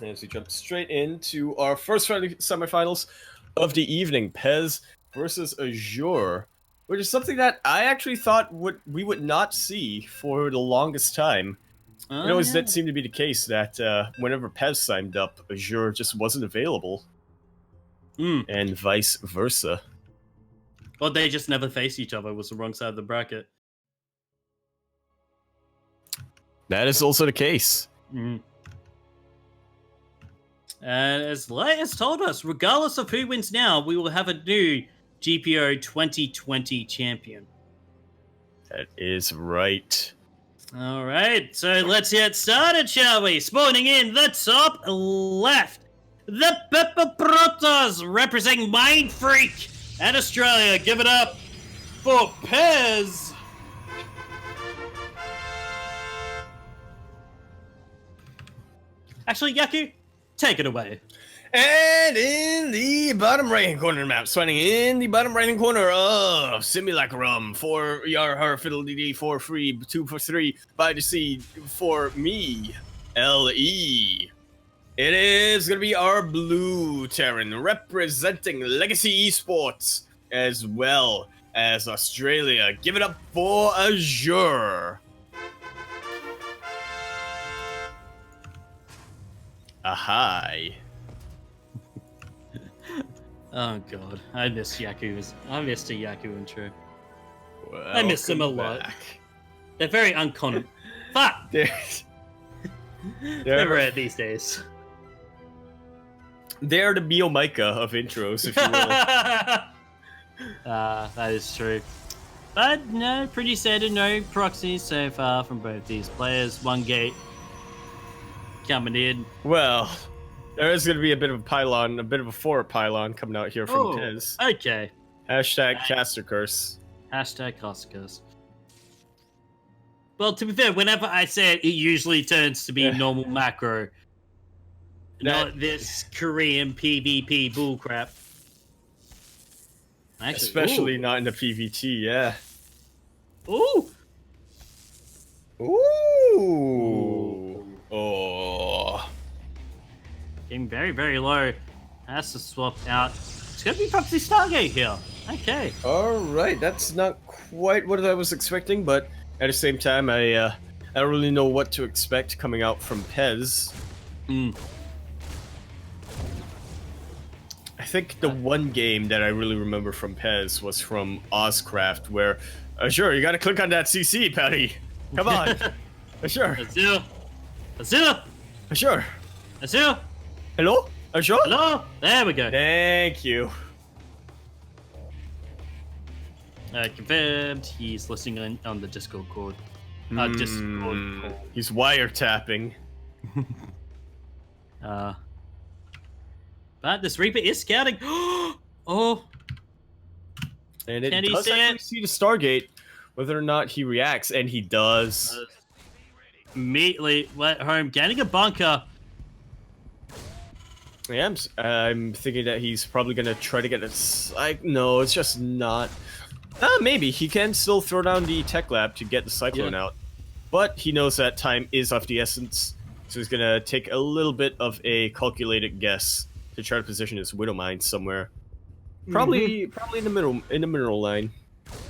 As we jump straight into our first semifinals of the evening, Pezz versus Azure, which is something that I actually thought we would not see for the longest time. It always did seem to be the case that whenever Pezz signed up, Azure just wasn't available, and vice versa. Or they just never faced each other. It was the wrong side of the bracket. That is also the case. And as Light has told us, regardless of who wins now, we will have a new GPO 2020 champion. That is right. All right, so let's get started, shall we? Spawning in the top left, the Pepper Protos representing Mind Freak and Australia. Give it up for Pezz. Actually, Yaku, take it away. And in the bottom right-hand corner of the map, swinging in the bottom right-hand corner of Simulacrum, for Yar Fiddle DD, for free, 2 for 3, by the sea, for me, LE. It is going to be our Blue Terran, representing Legacy Esports, as well as Australia. Give it up for Azure. Ahai. Oh god, I missed Yaku. I missed a Yaku intro. I miss them a lot. They're very uncommon. Fuck! They're rare these days. They're the Biomika of intros, if you will. That is true. But no, pretty standard, no proxies so far from both these players. One gate coming in. Well, there is going to be a bit of a pylon, a bit of a forward pylon coming out here from Pezz. Okay. Hashtag Caster Curse. Hashtag Caster Curse. Well, to be fair, whenever I say it, it usually turns to be normal macro. Not this Korean PvP bullcrap. Especially not in the PvT, yeah. Ooh! Ooh! Oh. Getting very, very low. Has to swap out. It's going to be Proxy Stargate here. Okay. Alright, that's not quite what I was expecting, but at the same time, I don't really know what to expect coming out from Pezz. I think the one game that I really remember from Pezz was from StarCraft, where, sure, you gotta click on that CC, Patty. Come on. Sure. Azure. Azure. Sure. Azure. Hello? Sure? Hello? There we go. Thank you. Confirmed. He's listening on the Discord call. Discord call. He's wiretapping. But this Reaper is scouting. Oh. And it does actually see the Stargate, whether or not he reacts, and he does. Immediately went home, getting a bunker. Yeah, I'm thinking that he's probably going to try to get it. No, it's just not. Maybe. He can still throw down the tech lab to get the Cyclone out. But he knows that time is of the essence, so he's going to take a little bit of a calculated guess to try to position his Widow Mine somewhere. Probably in the mineral line.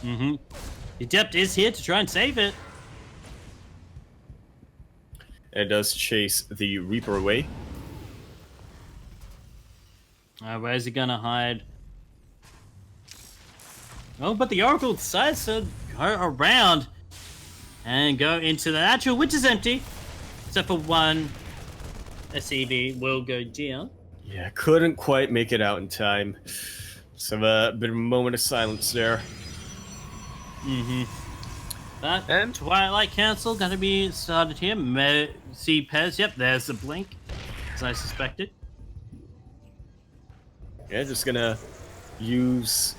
The Adept is here to try and save it. And it does chase the Reaper away. Where's he gonna hide? Oh, but the Oracle decides to go around and go into the natural, which is empty. Except for one SCV will go down. Yeah, couldn't quite make it out in time. So a bit of a moment of silence there. But Twilight Council gonna be started here. See Pezz. Yep, there's the blink, as I suspected. Yeah, just gonna use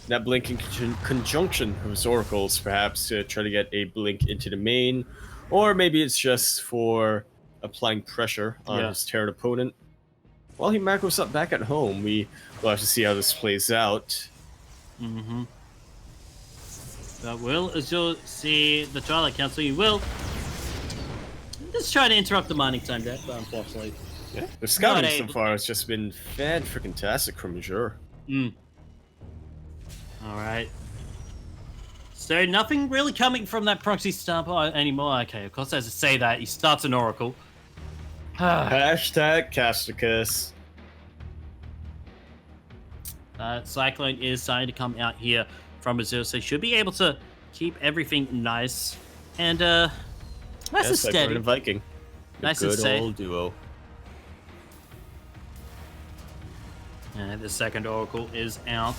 that blink in conjunction with his oracles, perhaps, to try to get a blink into the main. Or maybe it's just for applying pressure on his Terran opponent. While he macros up back at home, we will have to see how this plays out. But will Azure see the Twilight Council? You will. Just trying to interrupt the mining time there, but unfortunately. Yeah, the scouting so able. far has just been fan-freaking-tastic from Azure. Alright. So nothing really coming from that proxy stamp anymore. Okay, of course, as I say that, he starts an oracle. Hashtag Casticus. Cyclone is starting to come out here from Azure, so should be able to keep everything nice and nice and steady. And Viking. Nice and good safe. old duo. And the second oracle is out.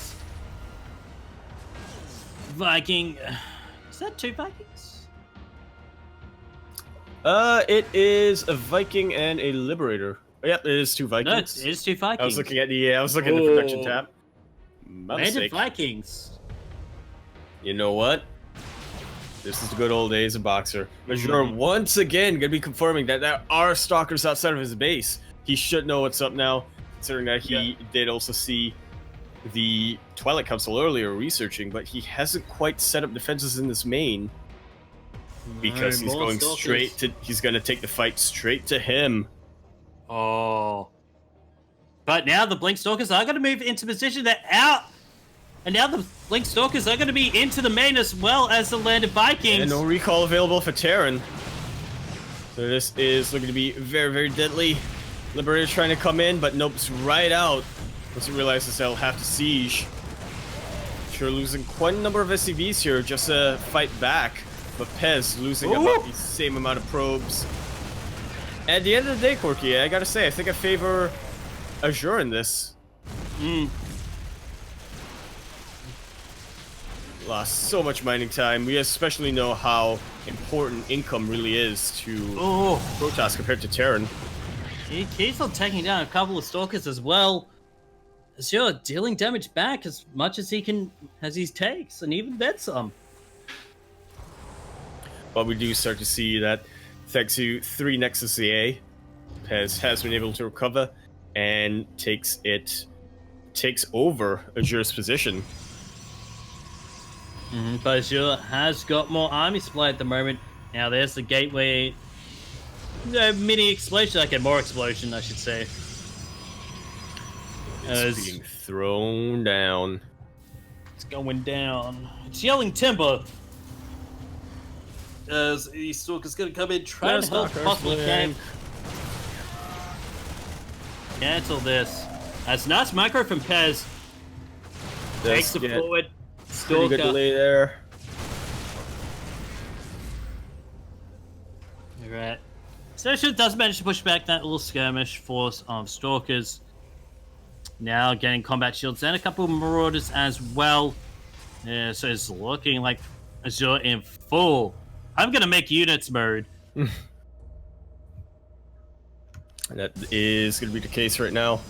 Viking. Is that 2 Vikings? It is a Viking and a Liberator. Yep, it is 2 Vikings. No, it is 2 Vikings. I was looking at the production tab. My Bandit mistake. Vikings. You know what? This is the good old days of Boxer. Azure once again gonna be confirming that there are stalkers outside of his base. He should know what's up now, considering that he did also see the Twilight Council earlier researching, but he hasn't quite set up defenses in this main because he's going straight to. He's gonna take the fight straight to him. Oh. But now the Blink Stalkers are going to move into position. They're out. And now the Blink Stalkers are going to be into the main as well as the Landed Vikings. And no recall available for Terran. So this is looking to be very, very deadly. Liberator's trying to come in, but nope, it's right out. Once he realizes they'll have to siege. Sure, losing quite a number of SCVs here just to fight back. But Pezz losing about the same amount of probes. At the end of the day, Quirky, I gotta say, I think I favor Azure in this. Lost so much mining time. We especially know how important income really is to Protoss compared to Terran. He keeps on taking down a couple of Stalkers as well. Azure dealing damage back as much as he can, as he takes, and even then some. But we do start to see that thanks to 3 Nexus CA, Pezz has been able to recover and takes over Azure's position. But Azure has got more army supply at the moment. Now there's the gateway. Mini explosion, okay, more explosion, I should say. It's being thrown down. It's going down. It's yelling timber. As the Stalker's gonna come in, try to help possibly can. Cancel this. That's nice micro from Pezz. Takes the forward. Pretty good delay there. Alright. So Azure does manage to push back that little skirmish force of Stalkers. Now getting combat shields and a couple of Marauders as well. Yeah, so it's looking like Azure in full. I'm gonna make units mode. That is gonna be the case right now.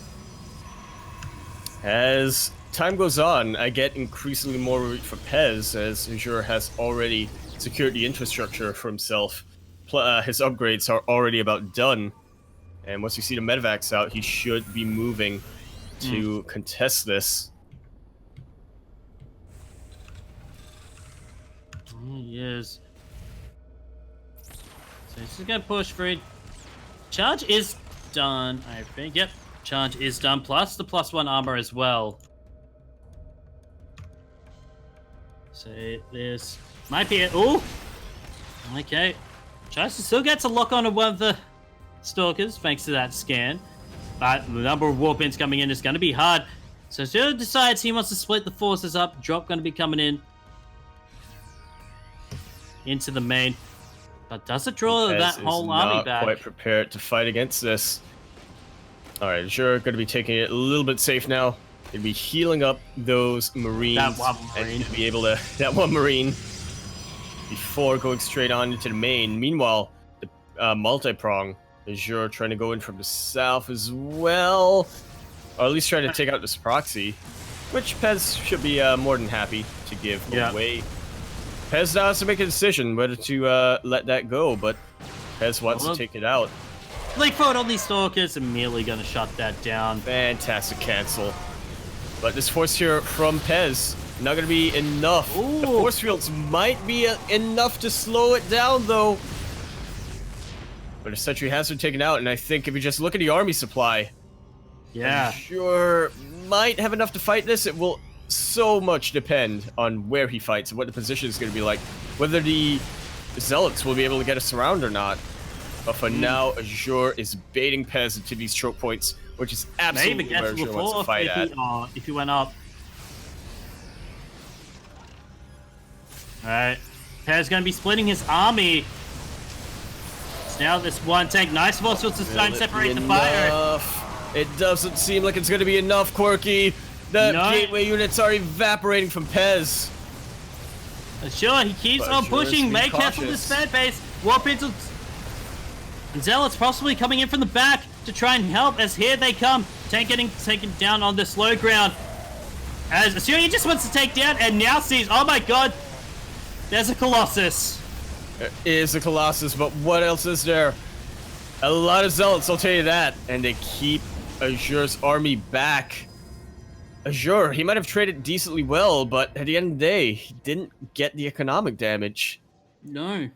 As time goes on, I get increasingly more worried for Pezz, as Azure has already secured the infrastructure for himself. His upgrades are already about done. And once you see the medevacs out, he should be moving to contest this. He is. So he's just gonna push for it. Charge is done, I think. Yep, charge is done. Plus the +1 armor as well. So this might be it. Oh, okay. Tries to still get to lock on to one of the Stalkers thanks to that scan. But the number of warpins coming in is going to be hard. So Azure decides he wants to split the forces up. Drop going to be coming in into the main. But does it draw that whole army back? Not quite prepared to fight against this. Alright, Azure going to be taking it a little bit safe now. They'd be healing up those Marines. That one Marine. And be able to... That one Marine. Before going straight on into the main. Meanwhile, the multi-prong. Azure trying to go in from the south as well. Or at least trying to take out this proxy. Which Pezz should be more than happy to give away. Pezz now has to make a decision whether to let that go, but Pezz wants to take it out. Blink forward on these Stalkers, immediately gonna shut that down. Fantastic cancel. But this force here from Pezz, not gonna be enough. Ooh. The force fields might be enough to slow it down, though. But a sentry has been taken out, and I think if you just look at the army supply, Yeah. Azure might have enough to fight this. It will so much depend on where he fights and what the position is going to be like. Whether the Zealots will be able to get us around or not. But for now, Azure is baiting Pezz into these choke points, which is absolutely Maybe where gets Azure wants to fight at. if he went up. Alright. Pezz going to be splitting his army. So now this one tank. Nice force to try and separate the fire. It doesn't seem like it's going to be enough, Quirky. The gateway units are evaporating from Pezz. Sure, he keeps on pushing. Make careful this fan base. Warp into... Zealots possibly coming in from the back to try and help, as here they come. Tank getting taken down on this low ground. As Azure just wants to take down and now sees, oh my god, there's a Colossus. There is a Colossus, but what else is there? A lot of Zealots, I'll tell you that. And they keep Azure's army back. Azure, he might have traded decently well, but at the end of the day, he didn't get the economic damage. No.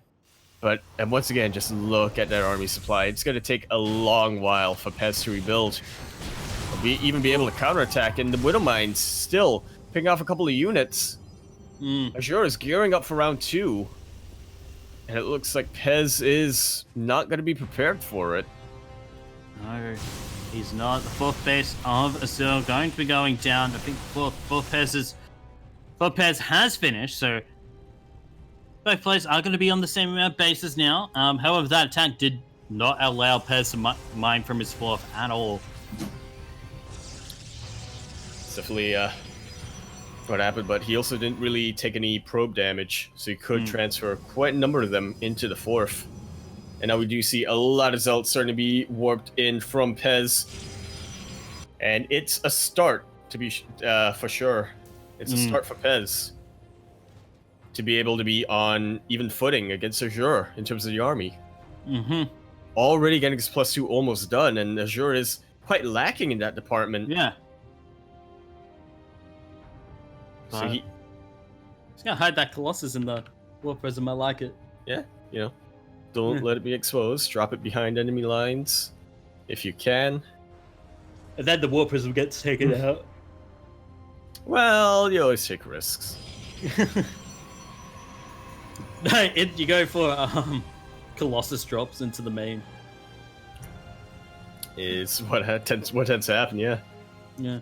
But, and once again, just look at that army supply. It's going to take a long while for Pezz to rebuild. Even be able to counterattack, and the Widow Mine's still picking off a couple of units. Azure is gearing up for round 2. And it looks like Pezz is not going to be prepared for it. No, he's not. The 4th base of Azure going to be going down. I think 4th Pezz has finished, so both players are going to be on the same bases now. However, that attack did not allow Pezz to mine from his 4th at all. It's definitely what happened, but he also didn't really take any probe damage, so he could transfer quite a number of them into the 4th. And now we do see a lot of Zealots starting to be warped in from Pezz. And it's a start, to be for sure. It's a start for Pezz to be able to be on even footing against Azure in terms of the army. Already getting his +2 almost done, and Azure is quite lacking in that department. Yeah. So he's gonna hide that Colossus in the War Prism. I like it. Yeah, you know, don't let it be exposed. Drop it behind enemy lines if you can. And then the War Prism gets taken out. Well, you always take risks. No, you go for Colossus drops into the main. Is what tends to happen, yeah. Yeah.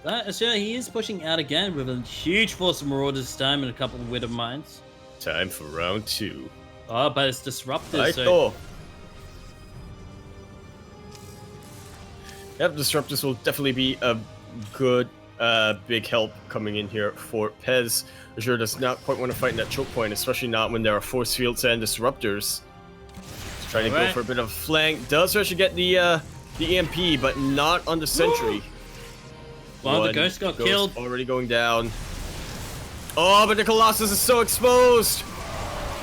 But sure, he is pushing out again with a huge force of Marauders this time and a couple of Widow Mines. Time for round 2. Oh, but it's disrupted. Yep, Disruptors will definitely be a good big help coming in here for Pezz. Azure does not quite want to fight in that choke point, especially not when there are force fields and Disruptors. He's trying to go for a bit of flank. Does actually get the EMP, but not on the sentry. Well, the Ghost got killed. Already going down. Oh, but the Colossus is so exposed.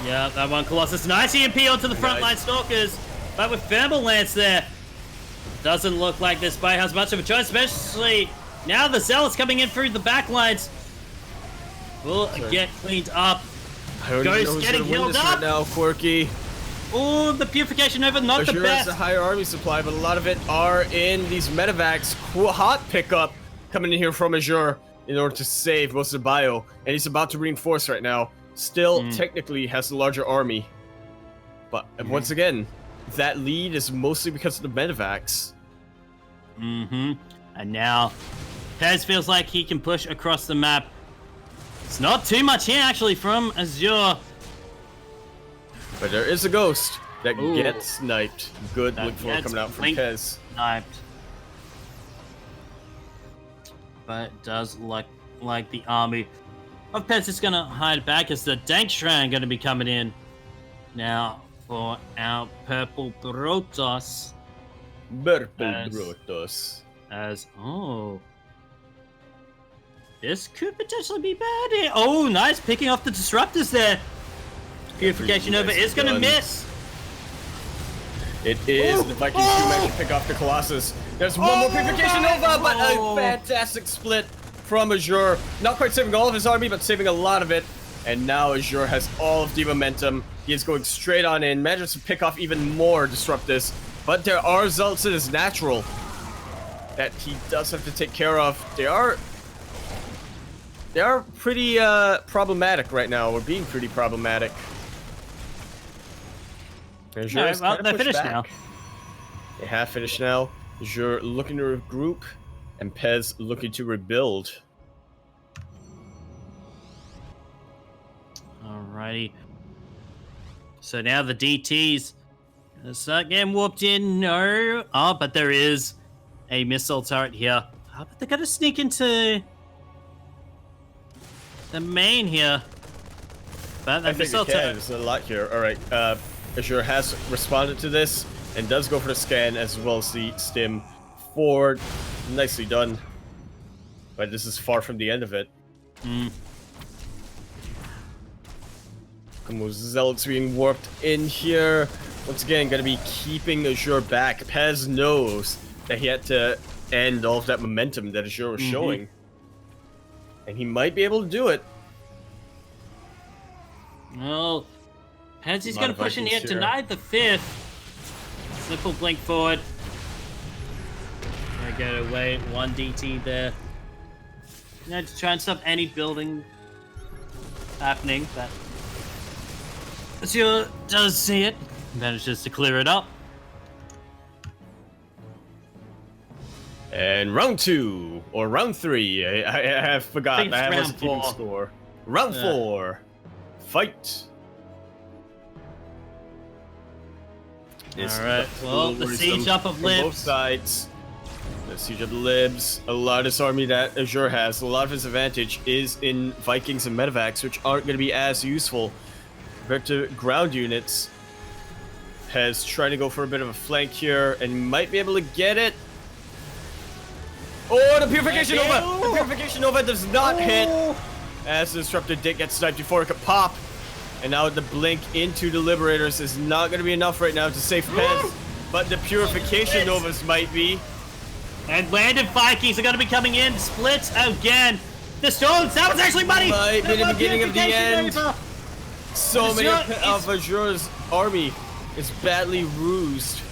Yeah, that one Colossus. Nice EMP onto the frontline Stalkers. But with Thermal Lance there, doesn't look like this Spy has much of a choice, especially now the Zealots coming in through the back lines. Will get cleaned up. Ghost getting healed up. Right now, Quirky. Oh, the Purification Nova, not Azure the best. has a higher army supply, but a lot of it are in these medevacs. Hot pickup coming in here from Azure in order to save most of the bio, and he's about to reinforce right now. Still, technically, has the larger army, but once again, that lead is mostly because of the medevacs. And now, Pezz feels like he can push across the map. It's not too much here, actually, from Azure. But there is a Ghost that gets sniped. Good look for coming out from Pezz. Sniped. But it does look like the army of Pezz is going to hide back as the Dank Strand going to be coming in. Now, for our Purple Protoss. This could potentially be bad here. Oh, nice picking off the Disruptors there. Purification Nova is going to miss. It is. The Vikings do manage to pick off the Colossus. There's one more Purification Nova, but a fantastic split from Azure. Not quite saving all of his army, but saving a lot of it. And now Azure has all of the momentum. He is going straight on in, manages to pick off even more Disruptus. But there are Zealots in his natural that he does have to take care of. They are pretty problematic right now. We're being pretty problematic. Azure is well, they're finished now. They have finished now. Azure looking to regroup, and Pezz looking to rebuild. Alrighty. So now the DTs start getting warped in. No. Oh, but there is a missile turret here. Oh, but they're gonna sneak into the main here. But the missile turret. There's a lot here. Alright, Azure has responded to this and does go for the scan as well as the stim forward. Nicely done. But this is far from the end of it. Zealots being warped in here. Once again, gonna be keeping Azure back. Pezz knows that he had to end all of that momentum that Azure was showing. And he might be able to do it. Well, Pezz is gonna push in here, denied the 5th. Simple blink forward. I get away, 1 DT there. You know, to try and stop any building happening, but Azure does see it, manages to clear it up. And round 2, or round 3, I have forgotten. I wasn't keeping score. Round 4, fight. Alright, well, the siege up of Libs. Both sides. The siege of the Libs. A lot of this army that Azure has, a lot of his advantage is in Vikings and Medivacs, which aren't going to be as useful compared to ground units. Pezz trying to go for a bit of a flank here and might be able to get it. Oh, the Purification Nova! The Purification Nova does not hit as the Disruptor did get sniped before it could pop. And now the blink into the Liberators is not going to be enough right now to save Pezz. But the Purification Novas might be. And landed Vikings are going to be coming in. Splits again. The Stones, that was actually money! Might be the beginning of the end. So many of Azure's army is badly rused.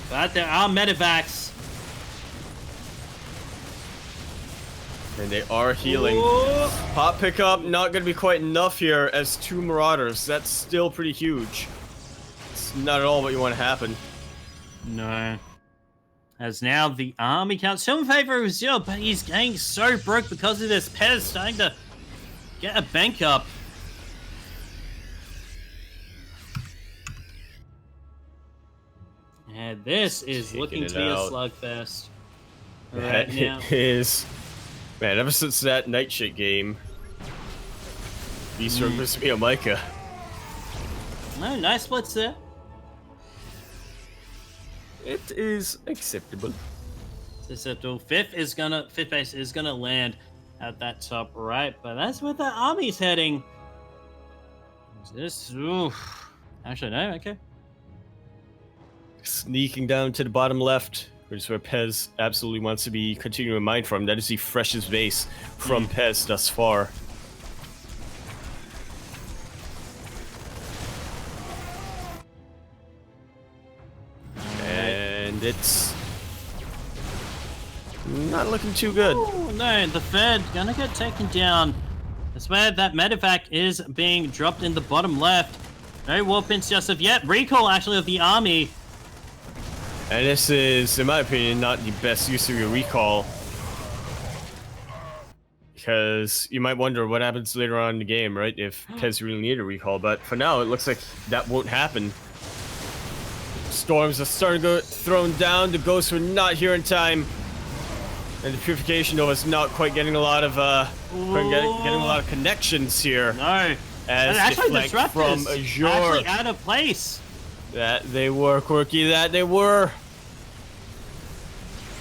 But there are Medivacs. And they are healing. Whoa. Pop pickup, not going to be quite enough here as 2 Marauders. That's still pretty huge. It's not at all what you want to happen. No. As now the army count still in favor of Azure, but he's getting so broke because of this. Pezz starting to get a bank up. And this is looking to be a slugfest. Right now. It is. Man, ever since that Nightshade game, Beast versus me on Micah. No, nice splits there. It is acceptable. It's acceptable. Fifth base is gonna land at that top right, but that's where the army's heading. This, actually no, okay. Sneaking down to the bottom left, which is where Pezz absolutely wants to be continuing to mine from. That is the freshest base from Pezz thus far. And it's not looking too good. Ooh, no, the Fed gonna get taken down. I swear that medevac is being dropped in the bottom left. No warpins just of yet. Recall actually of the army. And this is, in my opinion, not the best use of your recall. Because you might wonder what happens later on in the game, right? If Pezz really need a recall. But for now, it looks like that won't happen. Storms are starting to go thrown down. The ghosts were not here in time. And the Purification Nova is not quite getting a lot of getting a lot of connections here. No. As they flank from Azure. Actually out of place. That they were, Quirky, that they were.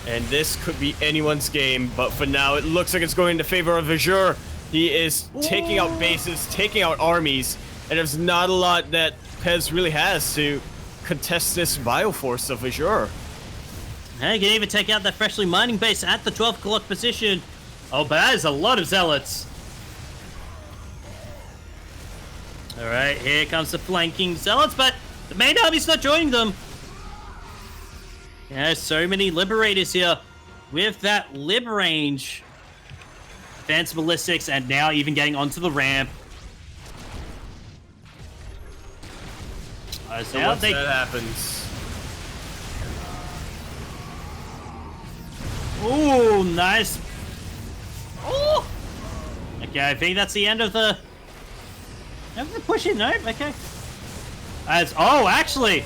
And this could be anyone's game, but for now it looks like it's going in the favor of Azure. He is taking out bases, taking out armies, and there's not a lot that Pezz really has to contest this bioforce of Azure. Hey, you can even take out that freshly mining base at the 12 o'clock position. Oh, but that is a lot of zealots. All right, here comes the flanking zealots, but the main army's not joining them. There's so many liberators here with that lib range. Advanced ballistics, and now even getting onto the ramp. So once that happens... Ooh, nice. Oh! Okay, I think that's the end of the... push in, no? Okay. Actually...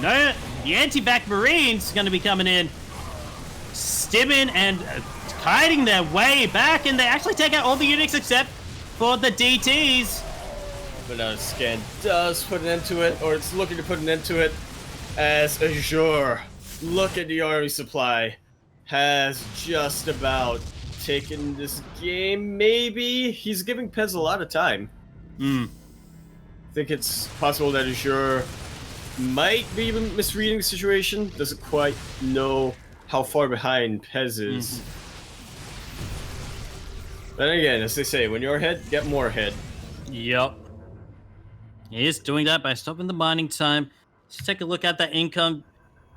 No, the anti-vac Marines going to be coming in. Stimming and kiting their way back, and they actually take out all the units except for the DTs. But Scan does put an end to it, or it's looking to put an end to it, as Azure, look at the army supply, has just about taken this game, maybe? He's giving Pezz a lot of time. I think it's possible that Azure might be even misreading the situation, doesn't quite know how far behind Pezz is. Then again, as they say, when you're ahead, get more ahead. Yep. He is doing that by stopping the mining time. Let's take a look at that income.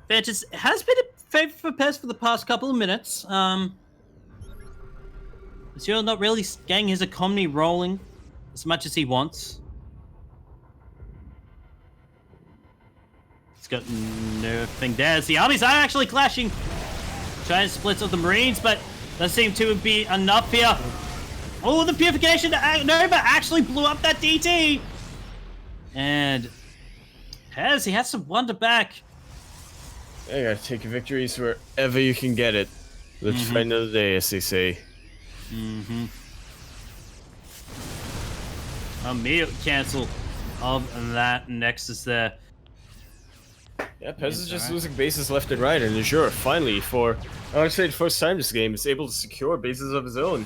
It has been a favor for Pezz for the past couple of minutes. Azure not really getting his economy rolling as much as he wants. He's got nothing there. The armies are actually clashing. Trying to split up the Marines, but doesn't seem to be enough here. Oh, the Purification Nova actually blew up that DT. And Pezz, he has to wander back. You gotta take your victories wherever you can get it. Let's try another day, as they say. Immediate cancel of that Nexus there. Yeah, Pezz is just losing bases left and right, and Azure, finally, for, I would say the first time this game, is able to secure bases of his own.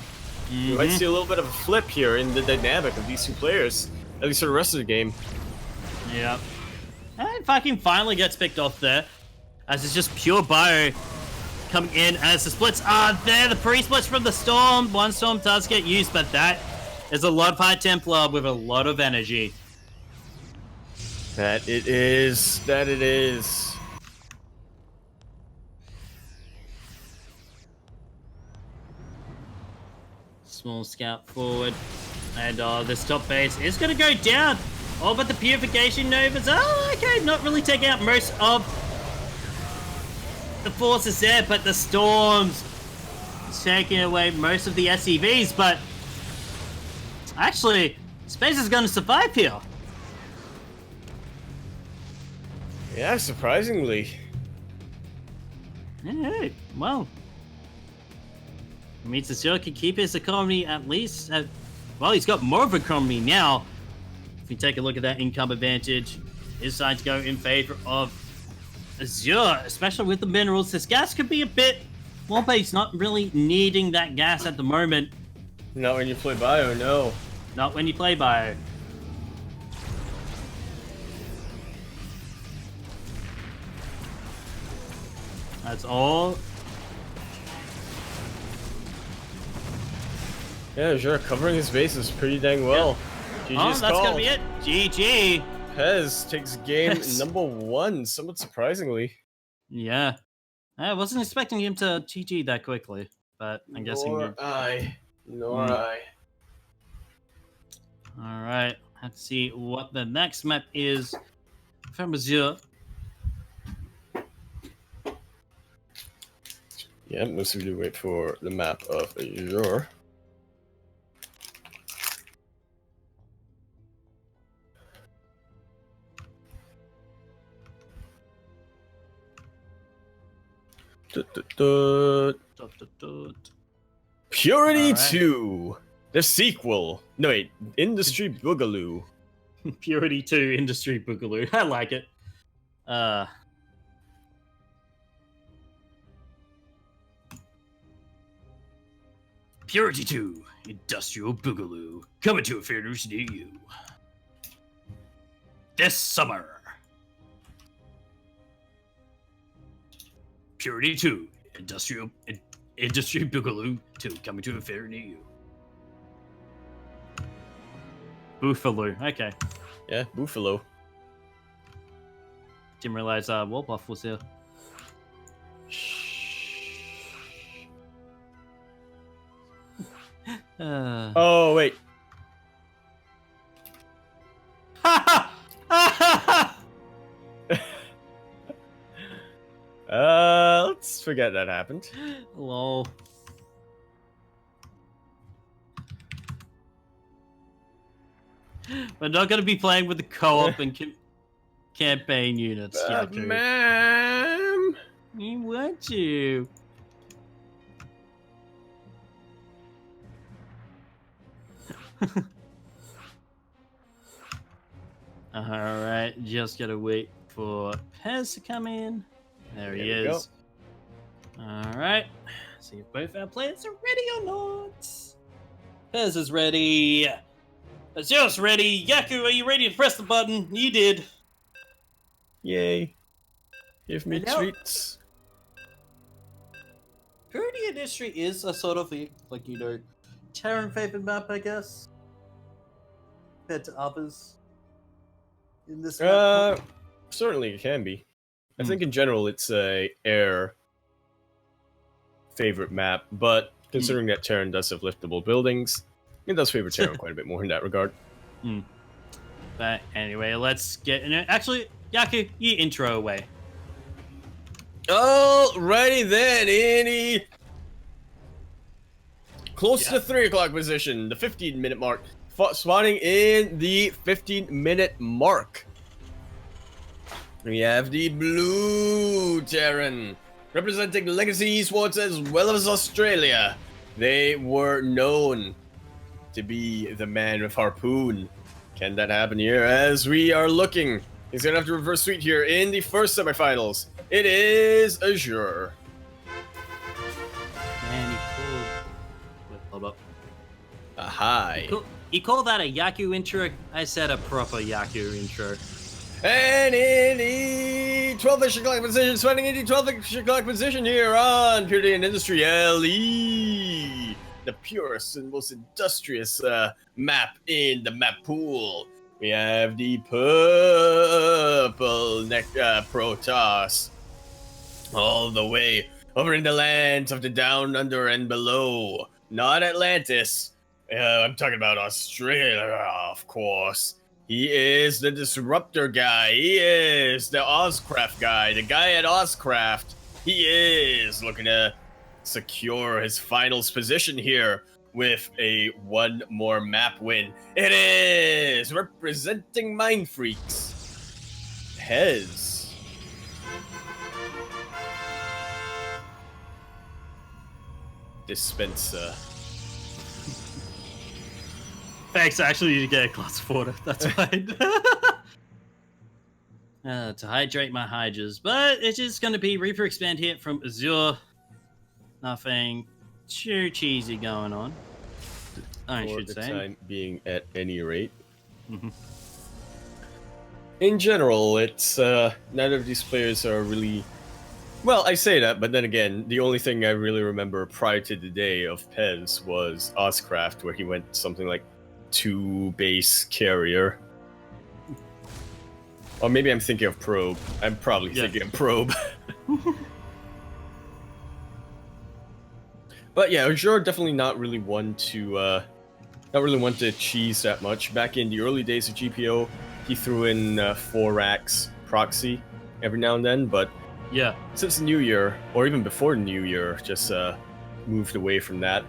You might see a little bit of a flip here in the dynamic of these two players, at least for the rest of the game. Yeah. And fucking finally gets picked off there, as it's just pure bio coming in as the splits are there. The pre-splits from the Storm. One Storm does get used, but that is a lot of High Templar with a lot of energy. That it is. That it is. Small scout forward. And this top base is going to go down. Oh, but the Purification Novas. Oh, okay. Not really taking out most of the forces there, but the Storms taking away most of the SCVs. But actually, Space is going to survive here. Yeah, surprisingly. Alright, well. It means Azure can keep his economy at least. Well, he's got more of an economy now. If you take a look at that income advantage, it's deciding to go in favor of Azure, especially with the minerals. This gas could be a bit well, but he's not really needing that gas at the moment. Not when you play bio, no. Not when you play bio. That's all. Yeah, sure. Covering his bases pretty dang well. Yeah. GG's that's called. gonna be it. GG. Pezz takes game number 1, somewhat surprisingly. Yeah. I wasn't expecting him to GG that quickly, but I'm guessing. Nor I. All right. Let's see what the next map is from Azure. Yeah, mostly to wait for the map of Azure. Purity 2, the sequel. No wait, Industry Boogaloo. Purity 2 Industry Boogaloo. I like it. Purity 2 Industrial Boogaloo, coming to a theaters near you this summer. Purity 2 Industry Boogaloo 2, coming to a theater near you. Buffalo. Okay. Yeah, Buffalo. Didn't realize Warbuff was here. Oh, wait. Let's forget that happened. Lol. We're not going to be playing with the co-op and campaign units. Ma'am. You want to. Alright, just gotta wait for Pezz to come in. There he is. Alright, see if both our players are ready or not. Pezz is ready. Azure's ready. Yaku, are you ready to press the button? You did. Yay. Give me Hello? treats. Purity Industry is a sort of, like, you know, Terran favored map, I guess. Compared to others. In this map. Certainly it can be. I think in general it's a air favorite map, but considering that Terran does have liftable buildings, it does favor Terran quite a bit more in that regard. But anyway, let's get in it. Actually, Yaku, you intro away. Alrighty then, Annie. Close to the 3 o'clock position, the 15-minute mark. Spawning in the 15-minute mark. We have the Blue Terran, representing Legacy Esports as well as Australia. They were known to be the man with Harpoon. Can that happen here? As we are looking, he's gonna have to reverse sweep here in the first semifinals. It is Azure. Man, you cool. Wait, hold up. Hi. You call that a Yaku intro? I said a proper Yaku intro. And in the 12th o'clock position, spending in the 12th o'clock position here on Purity and Industry LE. The purest and most industrious map in the map pool. We have the purple Protoss. All the way over in the lands of the down, under, and below. Not Atlantis. I'm talking about Australia, of course. He is the disruptor guy. He is the Ozcraft guy. The guy at Ozcraft. He is looking to secure his finals position here with a one more map win. It is representing Mind Freaks. Pezz. Dispenser. Thanks, I actually need to get a glass of water. That's fine. To hydrate my hydras. But it's just going to be Reaper Expand here from Azure. Nothing too cheesy going on, I should say. For the time being, at any rate. In general, it's none of these players are really... Well, I say that, but then again, the only thing I really remember prior to the day of Pezz was Ozcraft, where he went something like 2 base carrier. Or maybe I'm thinking of Probe. I'm probably thinking of Probe. But yeah, Azure definitely not really one to cheese that much. Back in the early days of GPO, he threw in 4 racks proxy every now and then, but yeah, since the new year, or even before the new year, just moved away from that.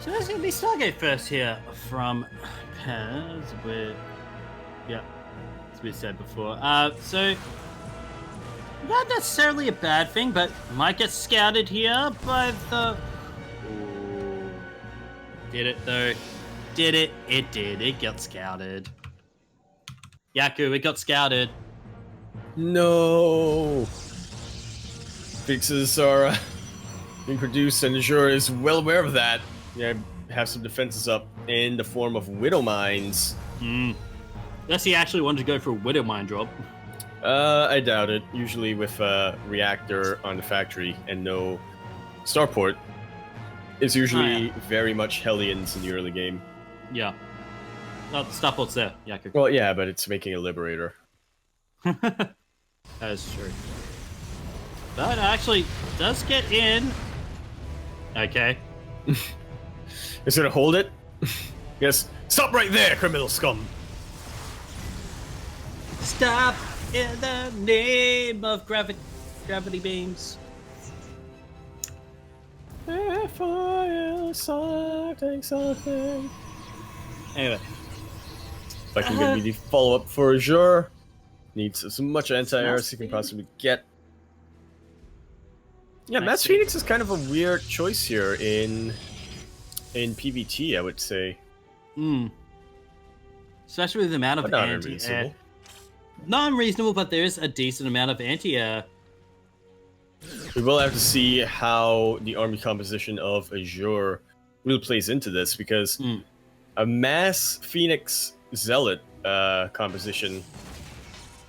So there's going to be Stargate first here from Pezz, with as we said before. So not necessarily a bad thing, but might get scouted here by the... Ooh. Did it though? Did it? It did. It got scouted. Yaku, it got scouted. No. Fixes are being produced, and Azure is well aware of that. Yeah, have some defenses up in the form of Widow Mines. Unless he actually wanted to go for a Widow Mine drop. I doubt it. Usually with a reactor on the factory and no Starport is usually very much Hellions in the early game. Yeah. Oh, the Starport's there, Yaku. Well, yeah, but it's making a Liberator. That is true. But actually does get in. Okay. Is it gonna hold it? Yes. Stop right there, criminal scum! Stop in the name of gravity beams. Something. Anyway. If I can get me the follow-up for Azure. Needs as much anti-air as you can possibly get. Yeah, Mass Phoenix is kind of a weird choice here in PvT, I would say. Especially with the amount of not anti-air. unreasonable. Not unreasonable, but there is a decent amount of anti-air. We will have to see how the army composition of Azure really plays into this, because a Mass Phoenix Zealot composition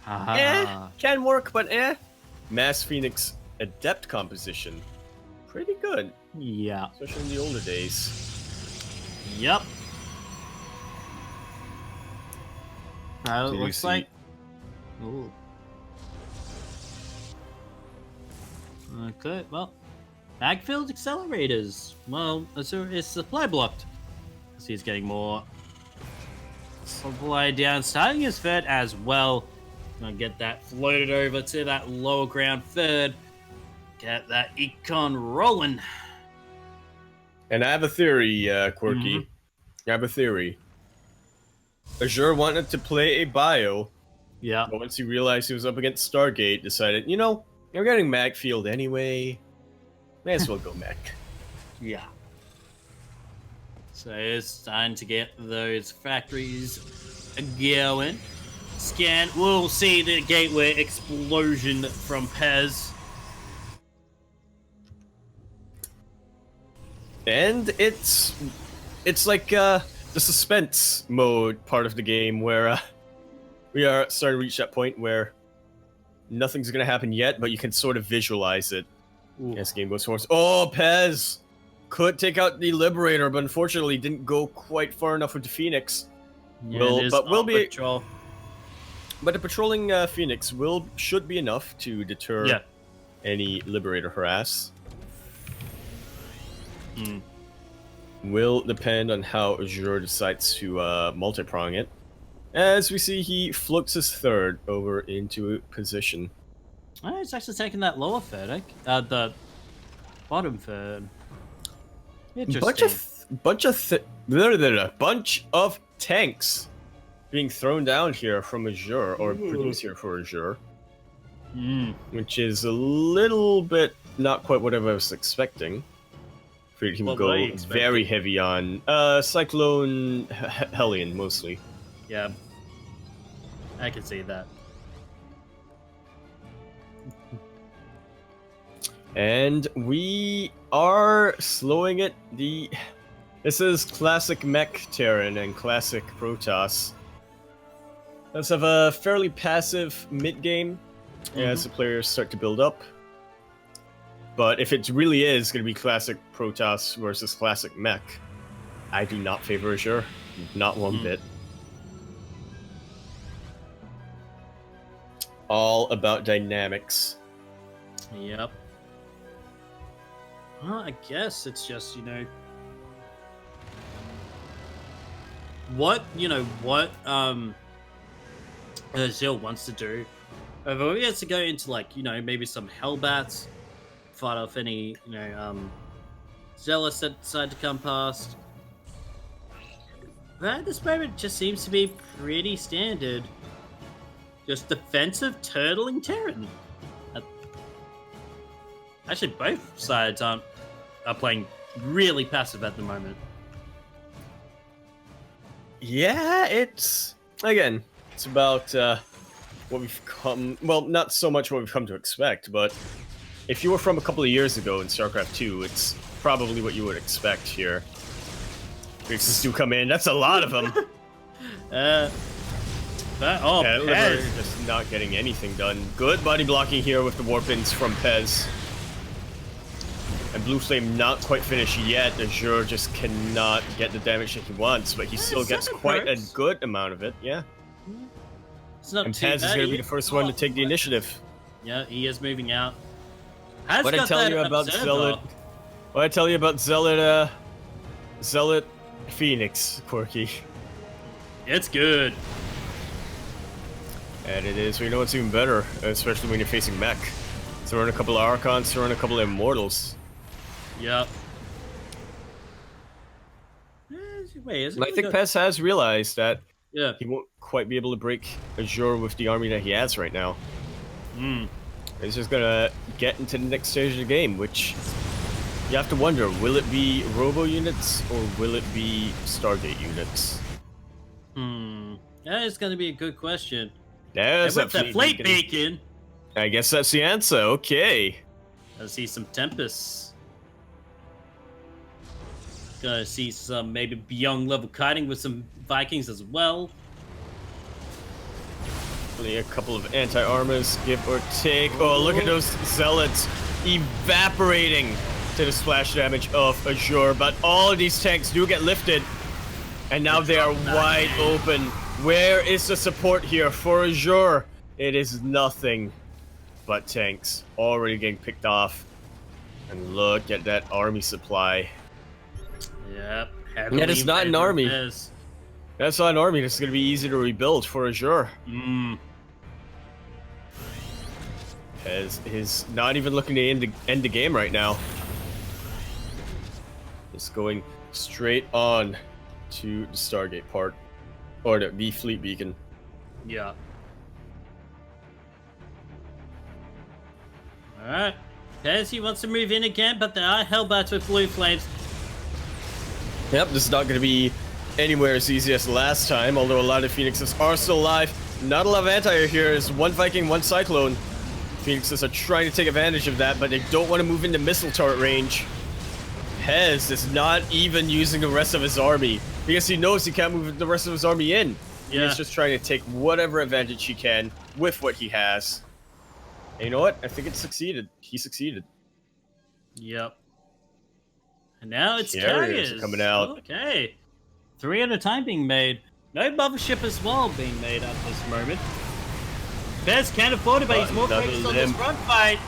can work, but Mass Phoenix Adept composition, pretty good. Yeah. Especially in the older days. Yep. It looks like... Ooh. Okay, well, backfield accelerators. Well, Azure is supply blocked. So he's getting more supply down, starting his third as well. Gonna get that floated over to that lower ground third. Get that econ rolling. And I have a theory, Quirky. I have a theory. Azure wanted to play a bio. Yeah. But once he realized he was up against Stargate, decided, you know, you're getting Mag Field anyway. May as well go Mech. Yeah. So it's time to get those factories going. Scan. We'll see the gateway explosion from Pezz. And it's like the suspense mode part of the game where we are starting to reach that point where nothing's gonna happen yet, but you can sort of visualize it as the game goes forward. Oh, Pezz could take out the Liberator, but unfortunately didn't go quite far enough with the Phoenix. Yeah, But the patrolling Phoenix should be enough to deter any Liberator harass. Will depend on how Azure decides to multi-prong it. As we see, he floats his third over into position. Oh, he's actually taking that lower third, the bottom third. Interesting. Bunch of tanks being thrown down here from Azure, or produced here for Azure. Which is a little bit not quite what I was expecting. He would go very heavy on Cyclone Hellion, mostly. Yeah. I can see that. And we are slowing it. This is classic Mech Terran and classic Protoss. Let's have a fairly passive mid-game as the players start to build up. But if it really is going to be classic Protoss versus classic Mech, I do not favor Azure. Not one bit. All about dynamics. Yep. Well, I guess it's just, what Azure wants to do. If he has to go into, maybe some Hellbats, fight off any, Zealots that decide to come past. But at this moment, it just seems to be pretty standard. Just defensive turtling Terran. Actually, both sides are playing really passive at the moment. Yeah, it's about what we've come. Well, not so much what we've come to expect, but if you were from a couple of years ago in StarCraft 2, it's probably what you would expect here. Fixes do come in. That's a lot of them. Pezz. Just not getting anything done. Good body blocking here with the warpins from Pezz. And Blue Flame not quite finished yet. Azure just cannot get the damage that he wants, but he still gets quite a good amount of it. Yeah. It's not And too Pezz is bad. going to be the first one to take the initiative. Yeah, he is moving out. Has What I got tell that you about observer. Zealot? What I tell you about Zealot? Zealot Phoenix, Quirky. It's good. And it is. We know it's even better, especially when you're facing mech. Throw in a couple of Archons, throw in a couple of Immortals. Yep. Wait, is it And I think Pezz has realized that yeah. he won't quite be able to break Azure with the army that he has right now. He's just gonna get into the next stage of the game, which you have to wonder, will it be Robo units or will it be Stargate units? That is gonna be a good question. There's And with that the fleet beacon. I guess that's the answer, okay. I see some Tempests. Gonna see some maybe beyond level kiting with some Vikings as well. Only a couple of anti-armors, give or take. Oh, look at those Zealots evaporating to the splash damage of Azure. But all of these tanks do get lifted. And now they are wide open. Where is the support here for Azure? It is nothing but tanks already getting picked off. And look at that army supply. Yep. That is not an army. That's not an army that's going to be easy to rebuild for Azure. Pezz is not even looking to end the game right now. Just going straight on to the Stargate part. Or the fleet beacon. Yeah. Alright. Pezz, he wants to move in again, but there are hellbats with blue flames. Yep, this is not going to be anywhere as easy as last time, although a lot of Phoenixes are still alive. Not a lot of anti-air here. There's one Viking, one Cyclone. Phoenixes are trying to take advantage of that, but they don't want to move into missile turret range. Pezz is not even using the rest of his army, because he knows he can't move the rest of his army in. Yeah. He's just trying to take whatever advantage he can with what he has. And you know what? I think it succeeded. He succeeded. Yep. And now it's Carriers carriers. coming out. Okay. 3 at a time being made. No mothership as well being made at this moment. Pezz can't afford it, but he's more focused on this front fight.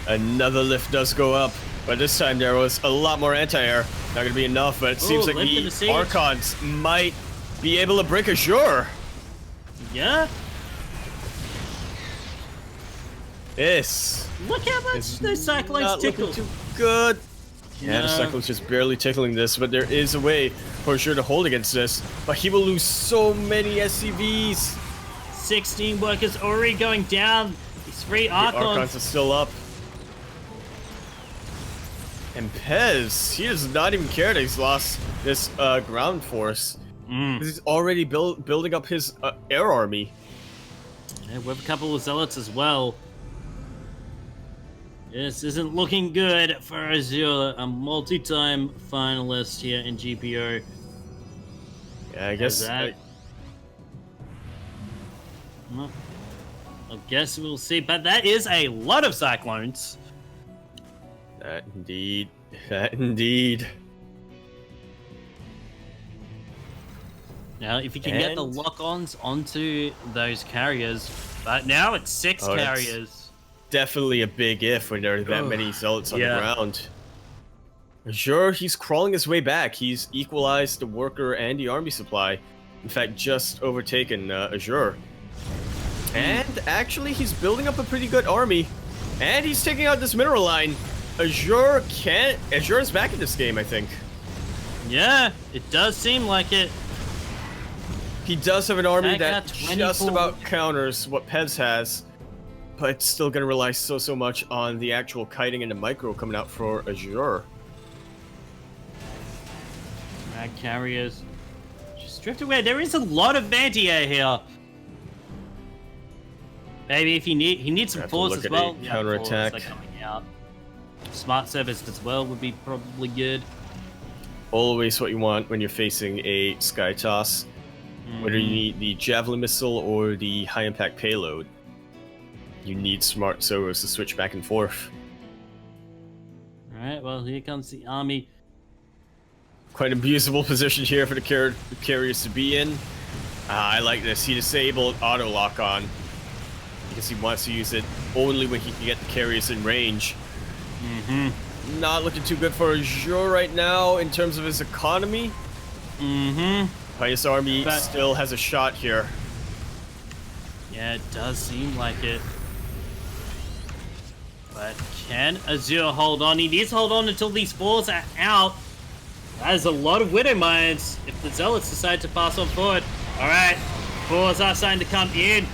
Another lift does go up, but this time there was a lot more anti-air. Not going to be enough, but it seems like the Archons might be able to break Azure. Yeah. This. Look how much those Cyclones tickle. Too good. Yeah, the Cyclone's just barely tickling this, but there is a way for Azure to hold against this. But he will lose so many SCVs. 16 workers already going down. These 3 Archons. The Archons are still up. And Pezz, he does not even care that he's lost this ground force. He's already building up his air army. Yeah, with a couple of Zealots as well. This isn't looking good for Azure, a multi-time finalist here in GPO. Yeah, I guess. Well, I guess we'll see, but that is a lot of Cyclones. That indeed. That indeed. Now, if you can get the lock-ons onto those carriers, but now it's 6 carriers. Definitely a big if when there are that many Zealots on the ground. Azure, he's crawling his way back. He's equalized the worker and the army supply. In fact, just overtaken Azure. And actually, he's building up a pretty good army. And he's taking out this mineral line. Azure is back in this game, I think. Yeah, it does seem like it. He does have an army that just about counters what Pezz has. But it's still going to rely so much on the actual kiting and the micro coming out for Azure. Mag carriers. Just drift away. There is a lot of anti-air here. Maybe if he needs some force as well. Counterattack. Coming out. Smart service as well would be probably good. Always what you want when you're facing a Sky Toss. Whether you need the Javelin missile or the high impact payload. You need smart servers to switch back and forth. Alright, well, here comes the army. Quite an abusable position here for the carriers to be in. I like this. He disabled auto lock on because he wants to use it only when he can get the carriers in range. Not looking too good for Azure right now in terms of his economy. His army still has a shot here. Yeah, it does seem like it. But can Azure hold on? He needs to hold on until these fours are out. That is a lot of Widow Mines if the Zealots decide to pass on forward. Alright, fours are starting to come in.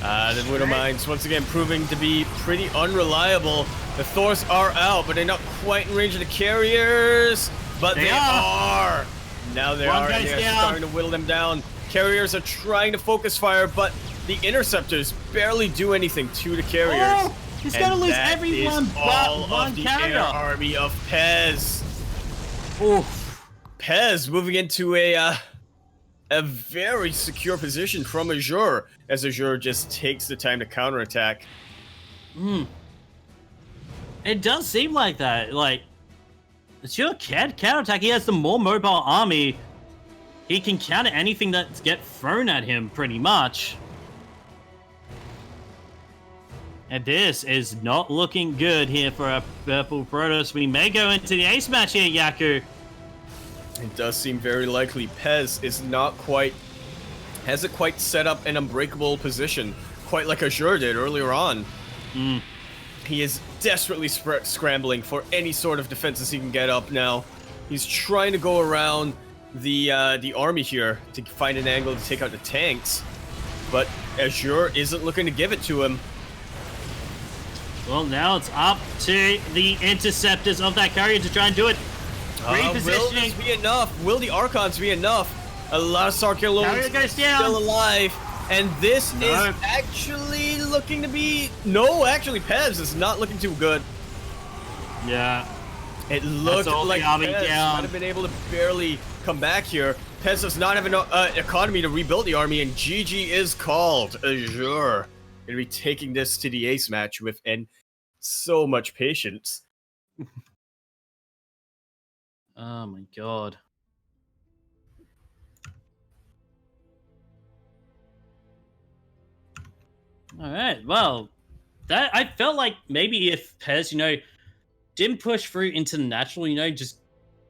The Widow Mines once again proving to be pretty unreliable. The Thors are out, but they're not quite in range of the carriers. But they are. Now they are, and they're starting to whittle them down. Carriers are trying to focus fire, but the interceptors barely do anything to the carriers. Oh, he's gonna lose everyone but one carrier. Air army of Pezz. Oof. Pezz moving into a very secure position from Azure, as Azure just takes the time to counterattack. It does seem like that. Like, Azure can counterattack. He has the more mobile army. He can counter anything that gets thrown at him, pretty much. And this is not looking good here for our Purple Protoss. We may go into the ace match here, Yaku. It does seem very likely. Pezz is hasn't quite set up an unbreakable position, quite like Azure did earlier on. He is desperately scrambling for any sort of defenses he can get up now. He's trying to go around the army here to find an angle to take out the tanks, but Azure isn't looking to give it to him. Well, now it's up to the interceptors of that carrier to try and do it. Will this be enough? Will the Archons be enough? A lot of Sarkilons still alive, and this is actually looking to be... No, actually, Pezz is not looking too good. Yeah. It looked like Pezz might have been able to barely come back here. Pezz does not have enough economy to rebuild the army, and GG is called. Azure going to be taking this to the ace match with so much patience. Oh my god. Alright, well, that I felt like maybe if Pezz, didn't push through into the natural, just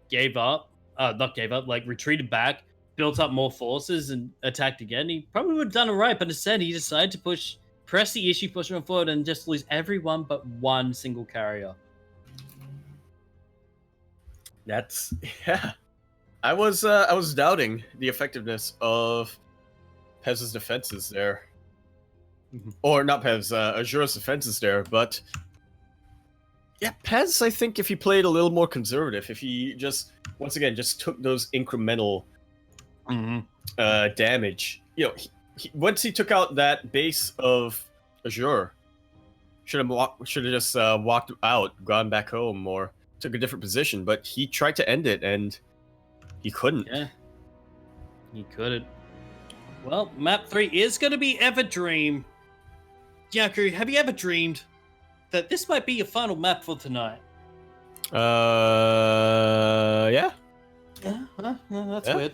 gave up, not gave up, like retreated back, built up more forces and attacked again, he probably would have done it right, but instead he decided to press the issue, push him forward, and just lose everyone but one single carrier. That's I was doubting the effectiveness of Pezz's defenses there, or not Pezz, Azure's defenses there. But yeah, Pezz, I think if he played a little more conservative, if he just once again just took those incremental damage, once he took out that base of Azure, should have just walked out, gone back home, or took a different position, but he tried to end it, and he couldn't. Yeah, he couldn't. Well, map 3 is going to be Everdream. Yaku, have you ever dreamed that this might be your final map for tonight? Yeah. That's weird.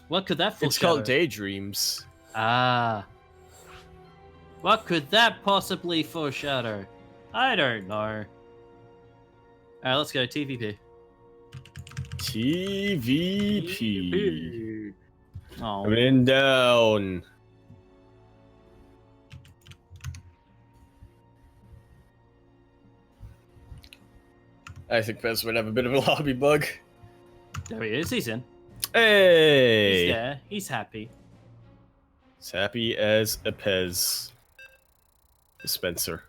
What could that foreshadow? It's called Daydreams. Ah. What could that possibly foreshadow? I don't know. Alright, let's go. TVP. TVP. Oh. Coming down. I think Pezz might have a bit of a lobby bug. There he is. He's in. Hey! He's there. He's happy. He's happy as a Pezz dispenser.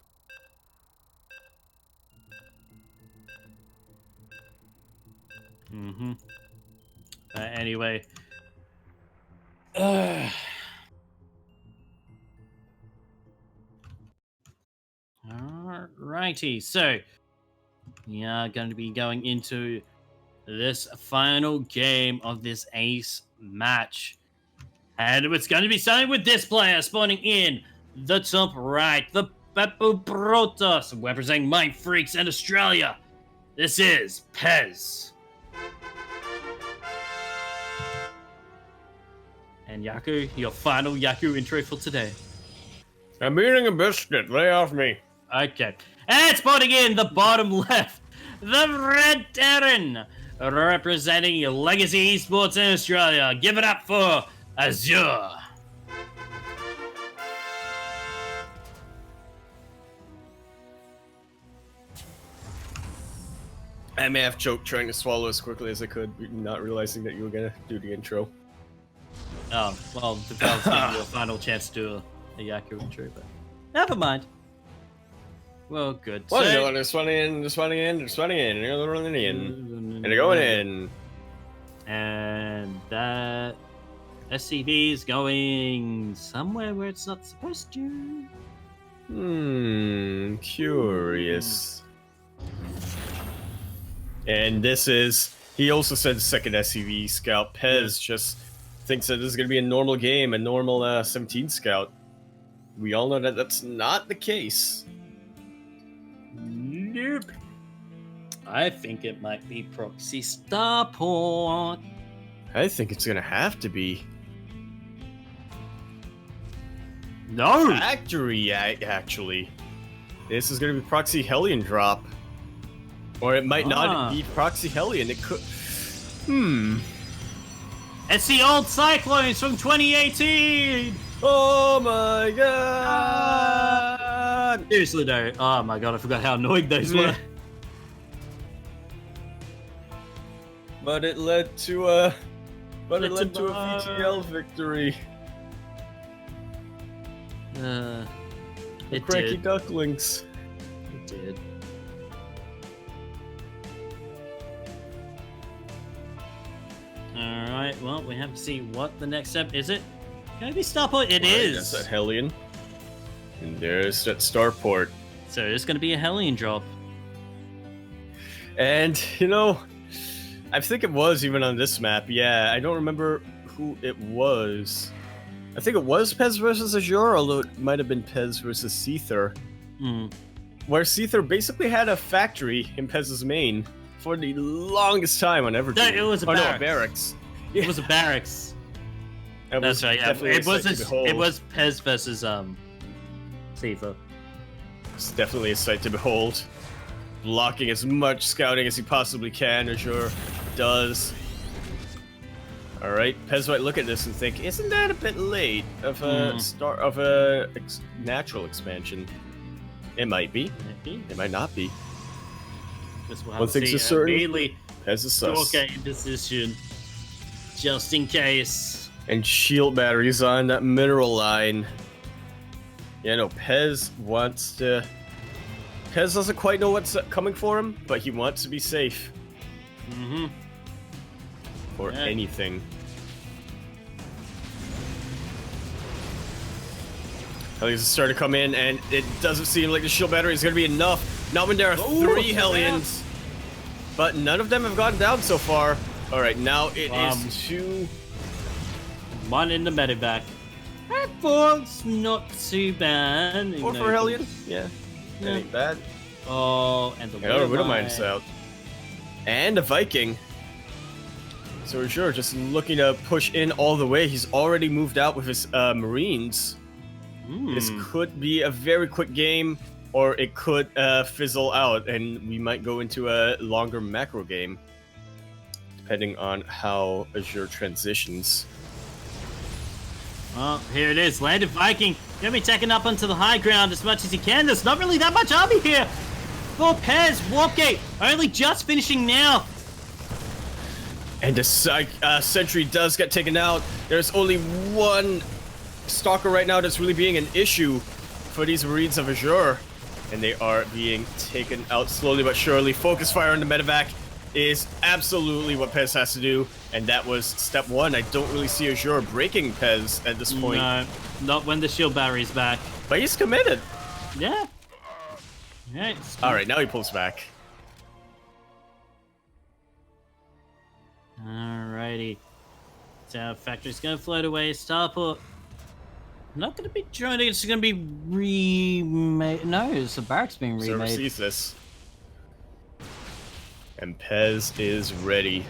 Anyway. Alrighty, so we are going to be going into this final game of this ace match. And it's going to be starting with this player spawning in the top right, the Purple Protoss, representing Mind Freaks and Australia. This is Pezz. And Yaku, your final Yaku intro for today. I'm eating a biscuit. Lay off me. Okay. And spotting in the bottom left, the Red Terran, representing Legacy Esports in Australia. Give it up for Azure. I may have choked trying to swallow as quickly as I could, not realizing that you were gonna do the intro. Oh, well, that was giving you a final chance to do a Yaku intro, but never mind. Well, good. Well, So, no, they're spawning in, they're spawning in, they're spawning in, and they're running in, and they're going in. And that SCV is going somewhere where it's not supposed to. Curious. And this is, he also said second SCV scout. Pezz just thinks that this is going to be a normal game, a normal 17 scout. We all know that that's not the case. Nope. I think it might be proxy starport. I think it's going to have to be. No! Factory, actually. This is going to be proxy Hellion drop. Or it might not be proxy Hellion. It could. It's the old Cyclones from 2018! Oh my god! Seriously though, oh my god, I forgot how annoying those were. But it led to a VTL victory. The CranKy Ducklings. It did. Alright, well, we have to see what the next step is. It can it be starport? It is. That's that Hellion. And there's that starport. So it's going to be a Hellion drop. And, you know, I think it was even on this map. Yeah, I don't remember who it was. I think it was Pezz versus Azure, although it might have been Pezz versus Seether. Where Seether basically had a factory in Pezz's main for the longest time on Evergreen. No, it was a barracks. No, barracks. It was a barracks. That's right, yeah. It was Pezz versus Seether. It's definitely a sight to behold. Blocking as much scouting as he possibly can, Azure does. Alright, Pezz might look at this and think, isn't that a bit late of a natural expansion? It might be. It might not be. One thing's for certain, Pezz is sus. Okay, decision. Just in case. And shield batteries on that mineral line. Yeah, no, Pezz wants to... Pezz doesn't quite know what's coming for him, but he wants to be safe. For anything. Hellions are starting to come in, and it doesn't seem like the shield battery is going to be enough. Not when there are 3 Hellions. But none of them have gone down so far. Alright, now it is 2. 1 in the medevac. That 4's not too bad. 4 for Hellion? Yeah. That ain't bad. Oh, and the Widowmine's out. And a Viking. So sure, just looking to push in all the way. He's already moved out with his Marines. This could be a very quick game, or it could fizzle out, and we might go into a longer macro game, depending on how Azure transitions. Well, here it is. Landed Viking. Gonna be taken up onto the high ground as much as he can. There's not really that much army here for Pezz. Warpgate only just finishing now. And the sentry does get taken out. There's only one Stalker right now that's really being an issue for these Marines of Azure. And they are being taken out slowly but surely. Focus fire on the medevac is absolutely what Pezz has to do. And that was step 1. I don't really see Azure breaking Pezz at this point. No, not when the shield battery's back. But he's committed. Yeah. Right. Alright, now he pulls back. Alrighty. So factory's gonna float away. Starport. Not gonna be joining. It's gonna be remade. No, it's the barracks being remade. Server sees this. And Pezz is ready.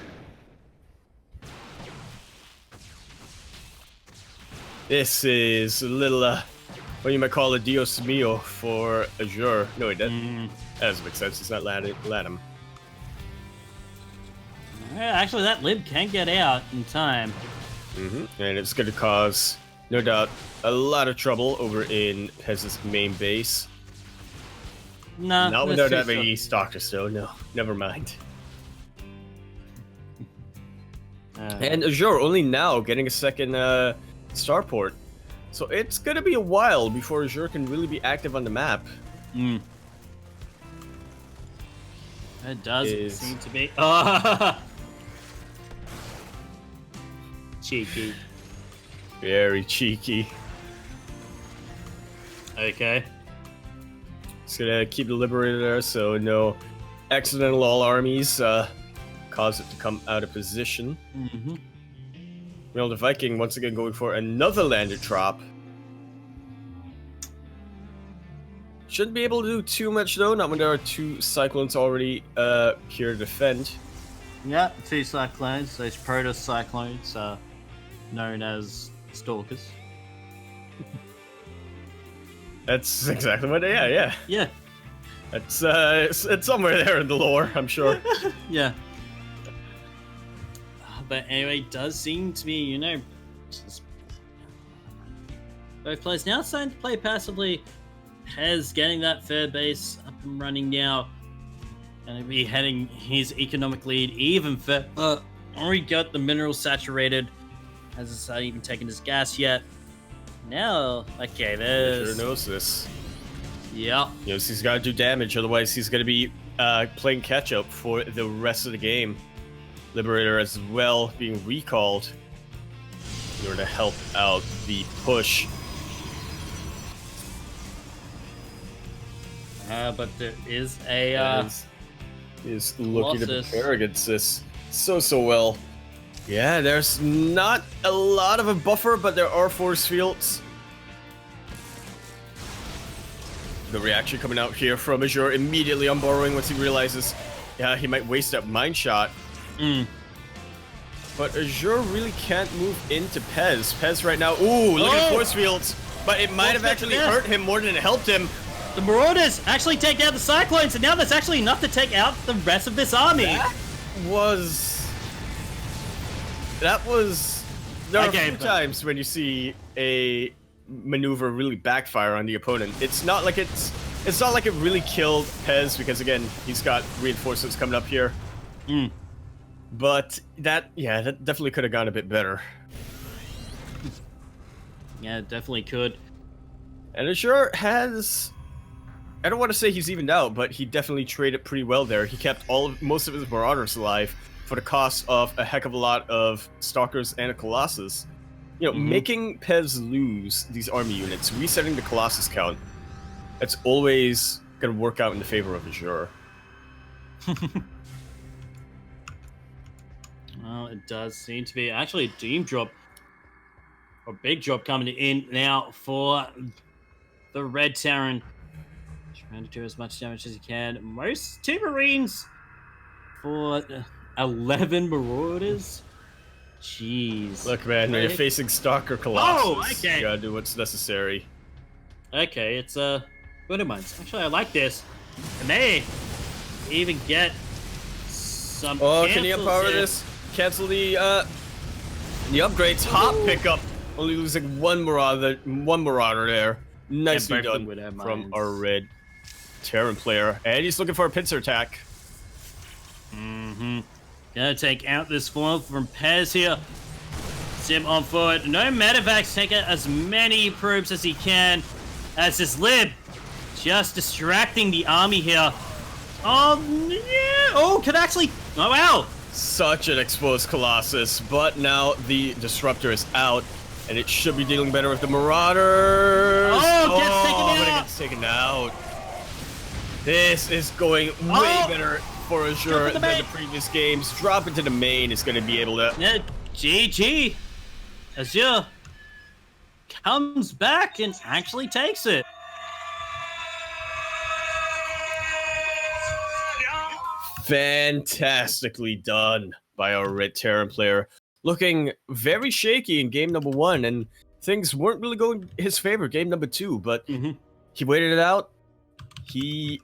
This is a little, what you might call a Dios Mio for Azure. No, that doesn't make sense. It's not Latam. Actually, that lib can get out in time. And it's going to cause, no doubt, a lot of trouble over in Pezz's main base. No, not without having a stalkers, though. No, never mind. And Azure only now getting a second starport. So it's going to be a while before Azure can really be active on the map. It does seem to be. Cheeky. Very cheeky. Okay. It's gonna keep the Liberator there, so no accidental all armies cause it to come out of position. Well, the Viking once again going for another landed drop. Shouldn't be able to do too much though, not when there are 2 Cyclones already here to defend. Yeah, 2 Cyclones, those Proto-Cyclones are known as Stalkers. That's exactly what they are, yeah. Yeah. It's somewhere there in the lore, I'm sure. Yeah. But anyway, it does seem to be, you know, both players now starting to play passively. Pezz getting that third base up and running now. Going to be heading his economic lead even further. Already got the mineral saturated. Hasn't started even taking his gas yet. Now, okay, there's... Sure knows this. Yeah. Yes, he's got to do damage, otherwise he's going to be playing catch-up for the rest of the game. Liberator as well being recalled in order to help out the push. But there is a... is looking to prepare against this so well. Yeah, there's not a lot of a buffer, but there are force fields. The reaction coming out here from Azure immediately on borrowing once he realizes he might waste that mine shot. But Azure really can't move into Pezz. Pezz right now, ooh, look at the force fields. But it might have actually hurt him more than it helped him. The Marauders actually take out the Cyclones, and now that's actually enough to take out the rest of this army. There are a few times when you see a maneuver really backfire on the opponent. It's not like it really killed Pezz because again he's got reinforcements coming up here. But that definitely could have gone a bit better. Yeah, it definitely could. And Azure has, I don't want to say he's evened out, but he definitely traded pretty well there. He kept most of his Marauders alive for the cost of a heck of a lot of Stalkers and a Colossus. You know, making Pezz lose these army units, resetting the Colossus count, that's always going to work out in the favor of Azure. Well, it does seem to be actually a Doom drop, or big drop coming in now for the Red Terran. Trying to do as much damage as he can. Most 2 Marines for 11 Marauders. Jeez. Look, man, when you're facing Stalker Colossus, okay. You gotta do what's necessary. Okay, it's good of mine. Actually, I like this. And they even get some. Can you empower this? Cancel the upgrades. Hop pickup. Only losing one Marauder there. Nicely done from our Red Terran player. And he's looking for a pincer attack. Gonna take out this form from Pezz here. Sim on forward. No medevacs, take out as many probes as he can. As this lib just distracting the army here. Could actually. Oh, wow. Such an exposed Colossus, but now the Disruptor is out, and it should be dealing better with the Marauders. But it gets taken out. This is going way better for Azure than the previous games. Drop into the main is going to be able to... Yeah, GG. Azure comes back and actually takes it. Fantastically done by our Red Terran player. Looking very shaky in game number 1, and things weren't really going his favor game number 2, but he waited it out. He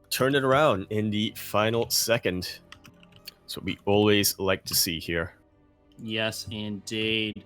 turned it around in the final second. That's what we always like to see here. Yes, indeed.